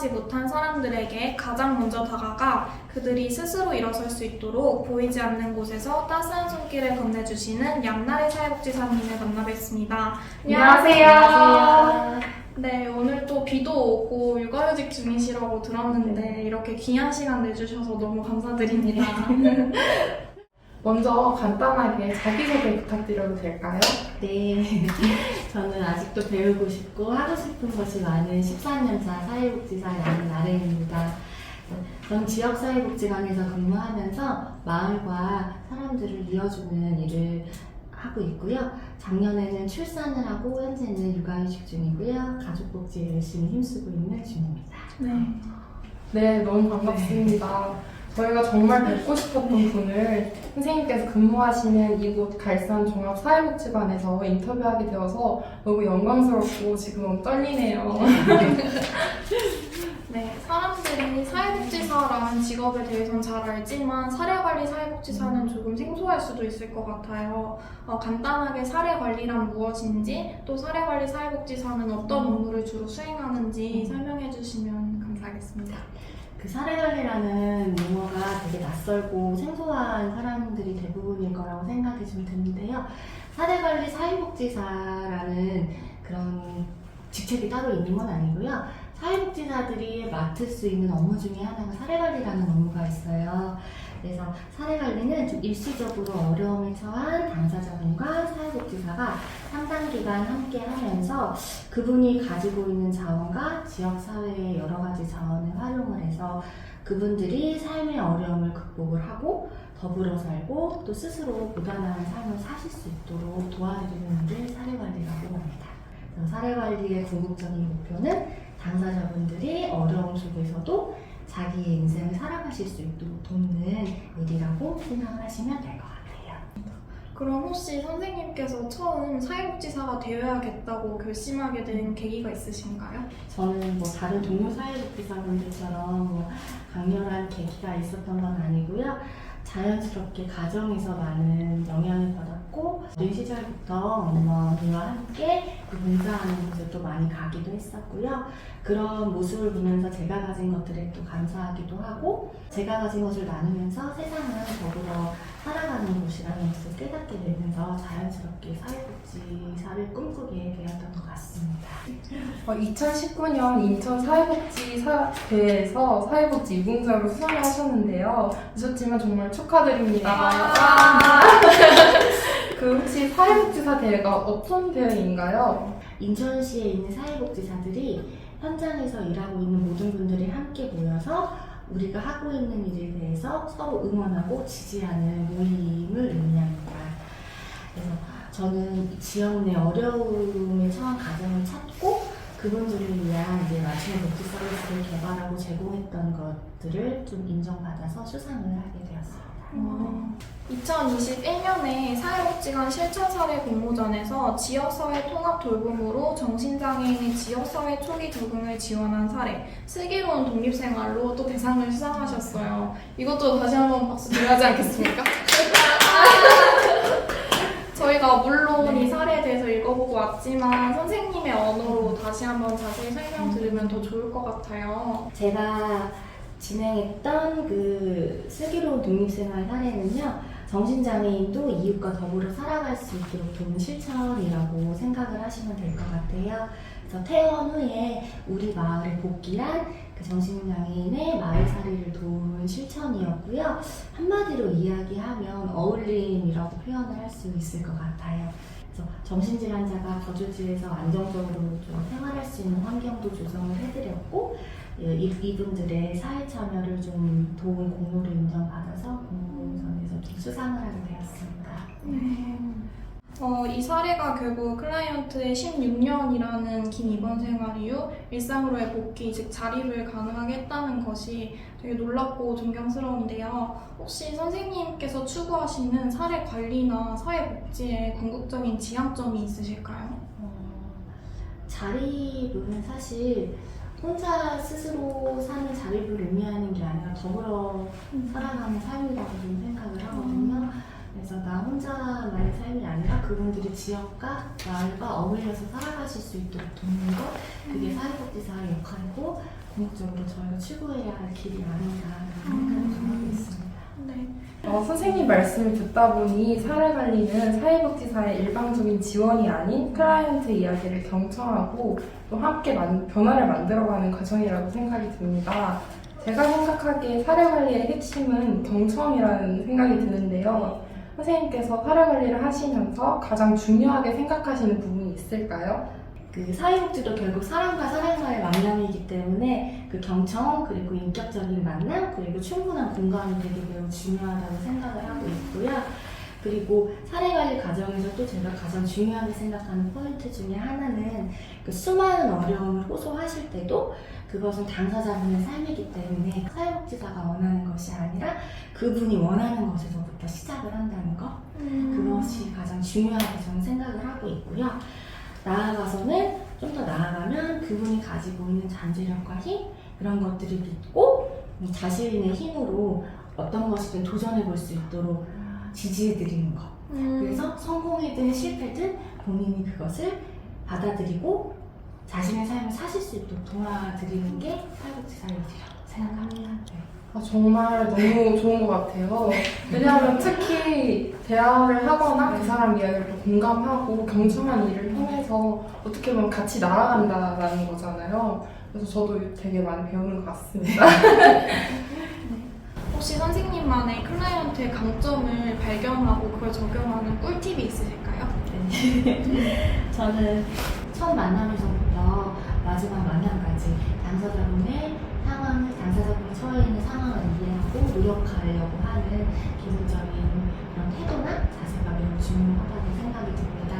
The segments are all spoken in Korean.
일어나지 못한 사람들에게 가장 먼저 다가가 그들이 스스로 일어설 수 있도록 보이지 않는 곳에서 따스한 손길을 건네주시는 양나래 사회복지사님을 만나뵙습니다. 안녕하세요. 네, 오늘 또 비도 오고 육아휴직 중이시라고 들었는데 이렇게 귀한 시간 내주셔서 너무 감사드립니다. 먼저 간단하게 자기소개 부탁드려도 될까요? 네, 저는 아직도 배우고 싶고 하고 싶은 것이 많은 13년차 사회복지사 양나래입니다. 전 지역사회복지관에서 근무하면서 마을과 사람들을 이어주는 일을 하고 있고요. 작년에는 출산을 하고 현재는 육아휴직 중이고요. 가족복지에 열심히 힘쓰고 있는 중입니다. 네, 너무 반갑습니다. 저희가 정말 뵙고 싶었던 분을 선생님께서 근무하시는 이곳 갈산 종합사회복지관에서 인터뷰하게 되어서 너무 영광스럽고 지금 너무 떨리네요. 네, 사람들이 사회복지사라는 직업에 대해서는 잘 알지만 사례관리 사회복지사는 조금 생소할 수도 있을 것 같아요. 간단하게 사례관리란 무엇인지 또 사례관리 사회복지사는 어떤 업무를 주로 수행하는지 설명해 주시면 감사하겠습니다. 그 사례관리라는 용어가 되게 낯설고 생소한 사람들이 대부분일 거라고 생각이 좀 드는데요. 사례관리 사회복지사라는 그런 직책이 따로 있는 건 아니고요. 사회복지사들이 맡을 수 있는 업무 중에 하나가 사례관리라는 업무가 있어요. 그래서 사례관리는 좀 일시적으로 어려움에 처한 당사자분과 사회복지사가 상당 기간 함께 하면서 그분이 가지고 있는 자원과 지역사회의 여러 가지 자원을 활용을 해서 그분들이 삶의 어려움을 극복을 하고 더불어 살고 또 스스로 고단한 삶을 사실 수 있도록 도와드리는 일을 사례관리라고 합니다. 사례관리의 궁극적인 목표는 당사자분들이 어려움 속에서도 자기의 인생을 살아가실 수 있도록 돕는 일이라고 생각하시면 될 것 같아요. 그럼 혹시 선생님께서 처음 사회복지사가 되어야겠다고 결심하게 된 계기가 있으신가요? 저는 뭐 다른 동료 사회복지사분들처럼 뭐 강렬한 계기가 있었던 건 아니고요. 자연스럽게 가정에서 많은 영향을 받았고 어린 시절부터 엄마와 함께 그 봉사하는 곳에 또 많이 가기도 했었고요. 그런 모습을 보면서 제가 가진 것들에 또 감사하기도 하고 제가 가진 것을 나누면서 세상은 더불어 살아가는 곳이라는 것을 깨닫게 되면서 자연스럽게 사회복지사를 꿈꾸게 되었던 것 같습니다. 2019년 인천 사회복지사대회에서 사회복지 유공자로 수상을 하셨는데요. 하셨지만 정말 축하드립니다. 그 혹시 사회복지사 대회가 어떤 대회인가요? 인천시에 있는 사회복지사들이 현장에서 일하고 있는 모든 분들이 함께 모여서 우리가 하고 있는 일에 대해서 서로 응원하고 지지하는 모임을 의미합니다. 그래서 저는 지역 내 어려움에 처한 가정을 찾고 그분들을 위한 이제 맞춤 복지 서비스를 개발하고 제공했던 것들을 좀 인정받아서 수상을 하게 되었습니다. 2021년에 사회복지관 실천사례 공모전에서 지역사회 통합 돌봄으로 정신장애인의 지역사회 초기 적응을 지원한 사례, 슬기로운 독립생활로 또 대상을 수상하셨어요. 이것도 다시 한번 박수 드려야 하지 않겠습니까? 저희가 물론 이 사례에 대해서 읽어보고 왔지만 선생님의 언어로 다시 한번 자세히 설명 들으면 더 좋을 것 같아요. 제가 진행했던 그 슬기로운 독립생활 사례는요, 정신장애인도 이웃과 더불어 살아갈 수 있도록 도는 실천이라고 생각을 하시면 될 것 같아요. 그래서 퇴원 후에 우리 마을에 복귀한 그 정신장애인의 마을살이를 도우는 실천이었고요. 한마디로 이야기하면 어울림이라고 표현을 할 수 있을 것 같아요. 그래서 정신질환자가 거주지에서 안정적으로 좀 생활할 수 있는 환경도 조성을 해드렸고 이분들의 사회 참여를 좀 도운 공로를 인정받아서 공모전에서 좀 수상을 하게 되었습니다. 이 사례가 결국 클라이언트의 16년이라는 긴 입원 생활 이후 일상으로의 복귀, 즉 자립을 가능하게 했다는 것이 되게 놀랍고 존경스러운데요. 혹시 선생님께서 추구하시는 사례 관리나 사회 복지에 궁극적인 지향점이 있으실까요? 자립은 사실 혼자 스스로 사는 자립을 의미하는 게 아니라 더불어 살아가는 삶이라고 좀 생각을 하거든요. 그래서 나 혼자만의 삶이 아니라 그분들이 지역과 마을과 어울려서 살아가실 수 있도록 돕는 것, 그게 사회복지사의 역할이고 궁극적으로 저희가 추구해야 할 길이 아닌가라는 생각을 좀 하고 있습니다. 네. 선생님 말씀을 듣다 보니 사례관리는 사회복지사의 일방적인 지원이 아닌 클라이언트 이야기를 경청하고 또 함께 변화를 만들어가는 과정이라고 생각이 듭니다. 제가 생각하기에 사례관리의 핵심은 경청이라는 생각이 드는데요. 선생님께서 사례관리를 하시면서 가장 중요하게 생각하시는 부분이 있을까요? 그 사회복지도 결국 사람과 사람과의 만남이기 때문에 그 경청 그리고 인격적인 만남 그리고 충분한 공감이 되게 매우 중요하다고 생각을 하고 있고요. 그리고 사례관리 과정에서 또 제가 가장 중요하게 생각하는 포인트 중에 하나는 그 수많은 어려움을 호소하실 때도 그것은 당사자분의 삶이기 때문에 사회복지사가 원하는 것이 아니라 그분이 원하는 것에서부터 시작을 한다는 것 그것이 가장 중요하게 저는 생각을 하고 있고요. 나아가서는 좀 더 나아가면 그분이 가지고 있는 잠재력과 힘 그런 것들을 믿고 자신의 힘으로 어떤 것이든 도전해 볼 수 있도록 지지해 드리는 것. 그래서 성공이든 실패든 본인이 그것을 받아들이고 자신의 삶을 사실 수 있도록 도와드리는 게 사회복지사의 일이라고 생각합니다. 네. 정말 너무 좋은 것 같아요. 왜냐하면 특히 대화를 하거나 그 사람 이야기를 또 공감하고 경청한 일을 통해서 어떻게 보면 같이 나아간다는 거잖아요. 그래서 저도 되게 많이 배우는 것 같습니다. 혹시 선생님만의 클라이언트의 강점을 발견하고 그걸 적용하는 꿀팁이 있으실까요? 네. 저는 첫 만남에서부터 마지막 만남까지 당사자분의 상황을, 당사자분이 처해 있는 상황을 이해하고 노력하려고 하는 기본적인 그런 태도나 자세가 매우 중요하다고 생각이 듭니다.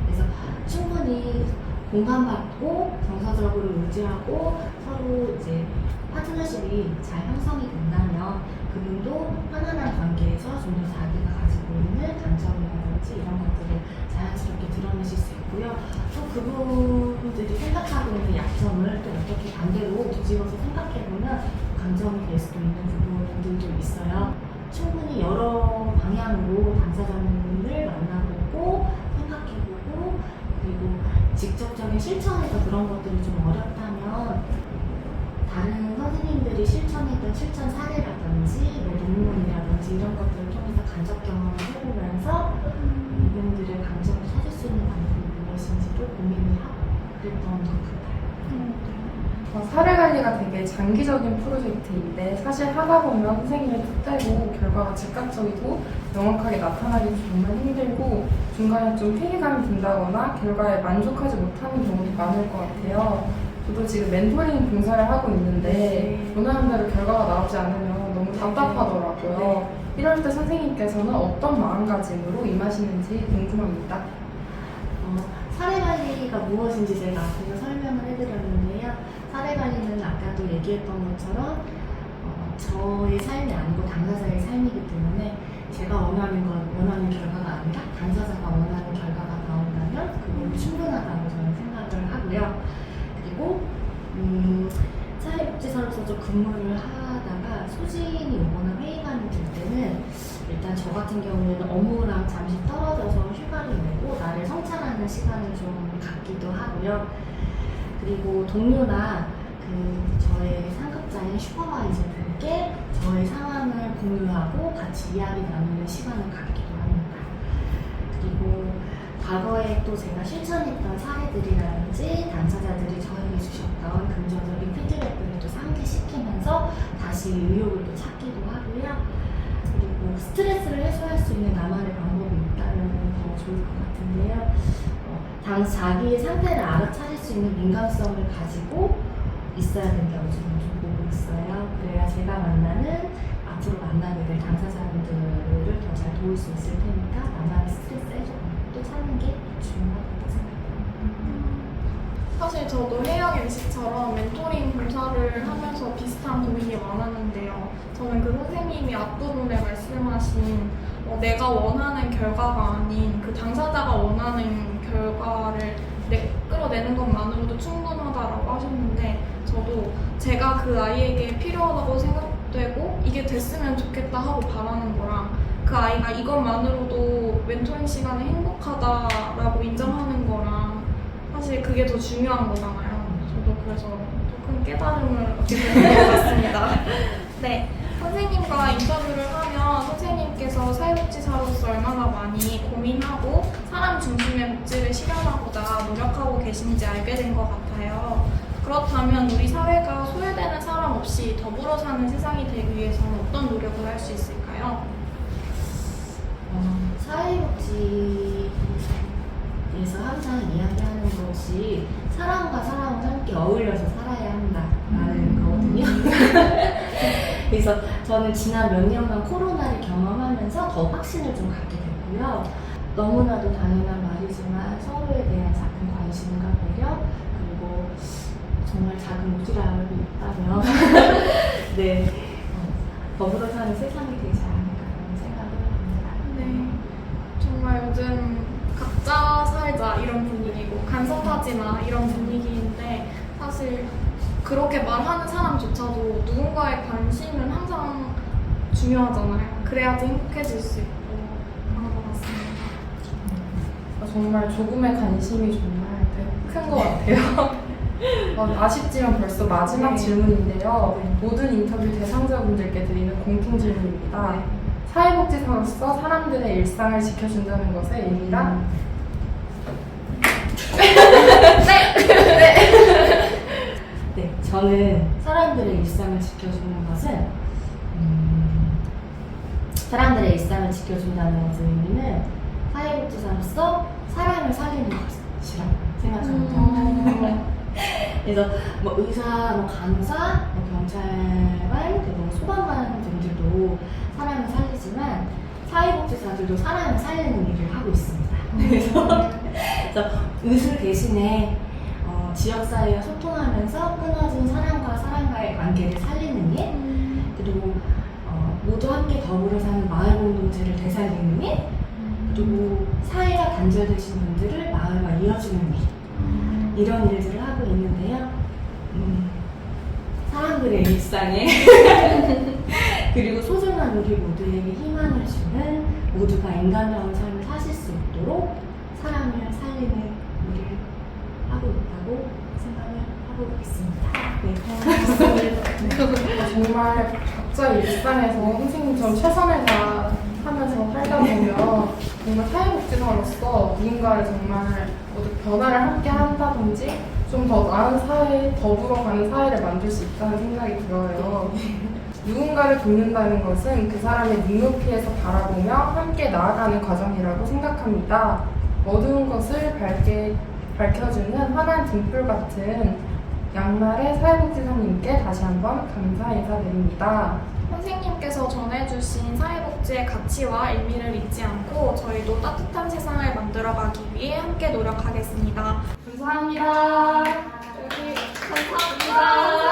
그래서 충분히 공감받고 정서적으로 의지하고 서로 이제 파트너십이 잘 형성이 된다면 그분도 편안한 관계에서 좀 더 자기가 가지고 있는 강점이라든지 이런 것들을 자연스럽게 드러내실 수 있고요. 또 그분들이 생각하고 있는 약점을 또 어떻게 반대로 뒤집어서 생각해보면 강점이 될 수도 있는 부분들도 있어요. 충분히 여러 방향으로 당사자분을 만나보고 생각해보고 그리고 직접적인 실천에서 그런 것들이 좀 어렵다면 다른 선생님들이 실천했던 실천 사례라든지 뭐 논문이라든지 이런 것들을 통해서 간접 경험을 해보면서 이분들의 강점을 찾을 수 있는 방법이 무엇인지도 고민을 하고 그랬던 것 같아요. 사례관리가 되게 장기적인 프로젝트인데 사실 하다 보면 선생님의 뜻대로 결과가 즉각적이고 명확하게 나타나기도 정말 힘들고 중간에 좀 회의감이 든다거나 결과에 만족하지 못하는 경우도 많을 것 같아요. 저도 지금 멘토링 봉사를 하고 있는데 원하는 대로 결과가 나오지 않으면 너무 답답하더라고요. 이럴 때 선생님께서는 어떤 마음가짐으로 임하시는지 궁금합니다. 사례관리가 무엇인지 제가 앞에서 설명을 해드렸는데요. 사례관리는 아까도 얘기했던 것처럼 저의 삶이 아니고 당사자의 삶이기 때문에 제가 원하는 결과가 아니라 당사자가 원하는 결과가 나온다면 그건 충분하다고 저는 생각을 하고요. 그리고 사회복지사로서 좀 근무를 하다가 소진이 오거나 회의감이 들 때는 일단 저 같은 경우에는 업무랑 잠시 떨어져서 휴가를 내고 나를 성찰하는 시간을 좀 갖기도 하고요. 그리고 동료나 저의 상급자인 슈퍼바이저분께 저의 상황을 공유하고 같이 이야기 나누는 시간을 갖기도 합니다. 그리고 과거에 또 제가 실천했던 사례들이라든지 당사자들이 저에게 주셨던 긍정적인 피드백들을 또 상기시키면서 다시 의욕을 또 찾기도 하고요. 그리고 스트레스를 해소할 수 있는 나만의 방법이 있다면 더 좋을 것 같은데요. 자기의 상태를 알아차릴 수 있는 민감성을 가지고 있어야 된다고 저는 좀 보고 있어요. 그래야 제가 만나는 앞으로 만나게 될 당사자분들을 더 잘 도울 수 있을 테니까 나만의 스트레스 해소도 찾는 게 중요하다고 생각합니다. 사실 저도 해양 MC처럼 멘토링 봉사를 하면서 비슷한 고민이 많았는데요. 저는 그 선생님이 앞부분에 말씀하신 내가 원하는 결과가 아닌 그 당사자가 원하는 결과를 끌어내는 것만으로도 충분하다라고 하셨는데 저도 제가 그 아이에게 필요하다고 생각되고 이게 됐으면 좋겠다 하고 바라는 거랑 그 아이가 이것만으로도 멘토링 시간에 행복하다라고 인정하는 거랑 사실 그게 더 중요한 거잖아요. 저도 그래서 조금 깨달음을 얻게 되는 것 같습니다. 네, 선생님과 인터뷰를 하면 선생님께서 사회복지사로서 얼마나 많이 고민하고 사람 중심의 복지를 실현하고자 노력하고 계신지 알게 된 것 같아요. 그렇다면 우리 사회가 소외되는 사람 없이 더불어 사는 세상이 되기 위해서는 어떤 노력을 할 수 있을까요? 사회복지에서 항상 이야기하는 것이 사람과 사람을 함께 어울려서 살아야 한다라는 거거든요. 그래서 저는 지난 몇 년간 코로나를 경험하면서 더 확신을 좀 갖게 됐고요. 너무나도 당연한 말이지만 서로에 대한 작은 관심과 배려, 그리고 정말 작은 오지랖이 있다면 네, 더불어 사는 세상이 되지 않을까 그런 생각을 합니다. 네, 정말 요즘 각자 살자 이런 분위기고 간섭하지 마 이런 분위기인데 사실 그렇게 말하는 사람조차도 누군가의 관심은 항상 중요하잖아요. 그래야지 행복해질 수 있고 그런 것 같습니다. 정말 조금의 관심이 정말 되게 큰 것 같아요. 아쉽지만 벌써 마지막 네. 질문인데요. 네. 모든 인터뷰 대상자분들께 드리는 공통 질문입니다. 네. 사회복지사로서 사람들의 일상을 지켜준다는 것의 의미란? 네, 저는 사람들의 일상을 지켜주는 것은 사람들의 일상을 지켜준다는 것의 의미는 사회복지사로서 사람을 살리는 것이라고 생각합니다. 그래서 뭐 의사, 뭐 간호사, 뭐 경찰관, 그리고 소방관 등들도 사람을 살리지만 사회복지사들도 사람을 살리는 일을 하고 있습니다. 그래서 의술 대신에 지역사회와 소통하면서 끊어진 사람과 사람과의 관계를 살리는 일, 그리고 모두 함께 더불어 사는 마을 공동체를 되살리는 일, 그리고 사회가 단절되신 분들을 마을과 이어주는 일, 이런 일들을 하고 있는데요. 사람들의 일상에 그리고 소중한 우리 모두에게 희망을 주는, 모두가 인간다운 삶을 사실 수 있도록 사람을 살리는 일을 하고 있다고 생각을 하고 있습니다. 네. 정말 각자 일상에서 선생님처럼 최선을 다하면서 살다 보면 정말 사회복지사로서 누군가를 정말 어떤 변화를 함께 한다든지 좀 더 나은 사회, 더불어가는 사회를 만들 수 있다는 생각이 들어요. 누군가를 돕는다는 것은 그 사람의 눈높이에서 바라보며 함께 나아가는 과정이라고 생각합니다. 어두운 것을 밝게 밝혀주는 환한 등불 같은 양날의 사회복지사님께 다시 한번 감사 인사드립니다. 선생님께서 전해주신 사회복지의 가치와 의미를 잊지 않고 저희도 따뜻한 세상을 만들어가기 위해 함께 노력하겠습니다. 감사합니다. 감사합니다.